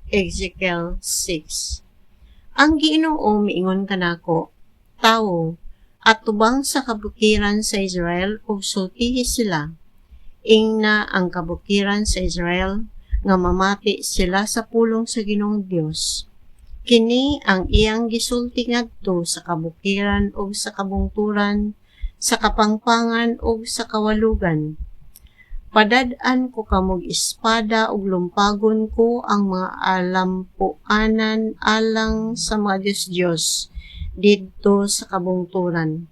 Ezekiel 6. Ang Ginoo miingon kanako, tawo, at tubang sa kabukiran sa Israel ug sultihi sila. Ingna ang kabukiran sa Israel nga mamati sila sa pulong sa Ginoong Dios. Kini ang iyang gisulti ngadto sa kabukiran ug sa kabungturan, sa kapangpangan ug sa kawalugan. Padad-an ko kamog espada ug lumpagon ko ang mga alampuanan alang sa mga Diyos didto sa kabungturan.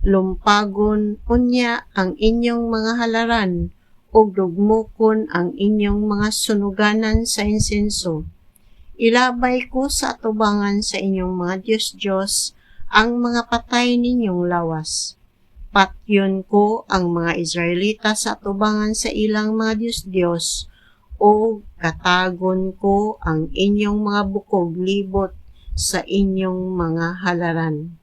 Lumpagon unya ang inyong mga halaran ug dugmokon ang inyong mga sunuganan sa insenso. Ilabay ko sa atubangan sa inyong mga Diyos ang mga patay ninyong lawas. Patyon ko ang mga Israelita sa atubangan sa ilang mga Diyos o katagon ko ang inyong mga bukog libot sa inyong mga halaran.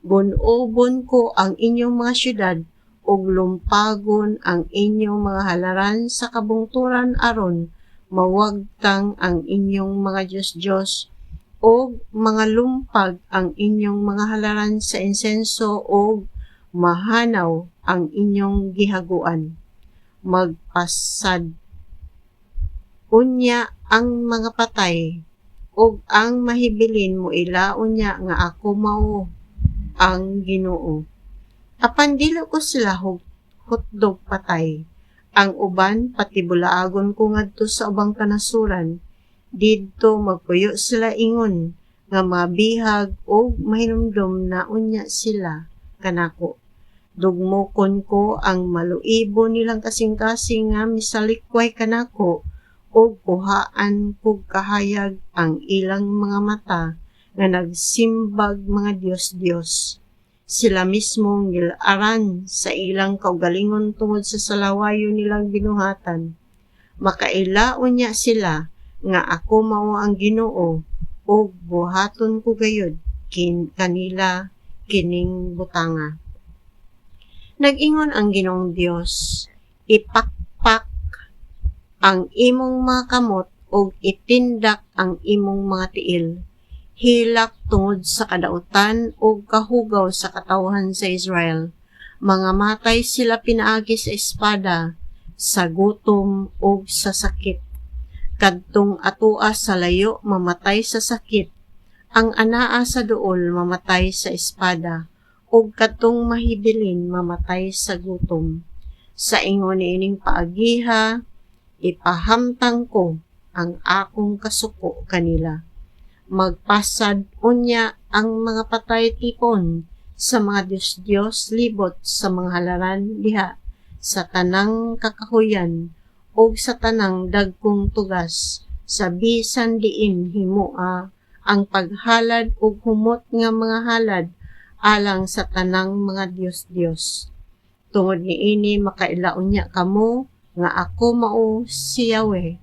Gunobon ko ang inyong mga syudad ug lumpagon ang inyong mga halaran sa kabungturan aron mawagtang ang inyong mga Diyos o mga lumpag ang inyong mga halaran sa insenso o mahanaw ang inyong gihaguan. Magpasad unya ang mga patay ug ang mahibilin mo ilaon niya nga ako mao ang Ginoo. Apan dili ko sila hutdog patay. Ang uban patibulaagon ko ngadto sa ubang kanasuran. Didto magpuyo sila ingon nga mabihag o mahinumdom na unya sila kanako. Dugmokon ko ang maluibo nilang kasing-kasing nga misalikway kanako o kuhaan kog kahayag ang ilang mga mata nga nagsimbag mga Diyos. Sila mismong gilaran sa ilang kaugalingon tungod sa salawayo nilang binuhatan. Makailaon niya sila nga ako mao ang Ginoo o buhaton ko gayud kanila kining butanga. Nag-ingon ang Ginoong Dios, ipakpak ang imong mga kamot o itindak ang imong mga tiil. Hilak tungod sa kadautan o kahugaw sa katawhan sa Israel. Mga matay sila pinaagi sa espada, sa gutom o sa sakit. Kadtong atua sa layo mamatay sa sakit. Ang anaa sa duol mamatay sa espada, o kadtong mahibilin mamatay sa gutom. Sa ingon niining paagiha, ipahamtang ko ang akong kasuko kanila. Magpasad unya ang mga patay tipon sa mga Diyos libot sa mga halaran diha sa tanang kakahuyan o sa tanang dagkong tugas sa bisan diin himua ang paghalad o humot nga mga halad alang sa tanang mga Diyos. Tungod niini makailaon niya kamo nga ako mao si Yahweh.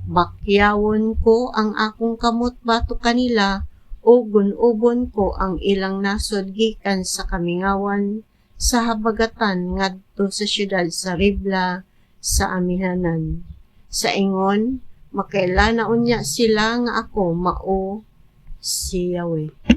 Bakyawon ko ang akong kamot bato kanila o gunubon ko ang ilang nasod gikan sa kamingawan sa habagatan ngadto sa syudad sa Ribla sa amihanan. Sa ingon, makailanaon niya sila nga ako mao si Yahweh.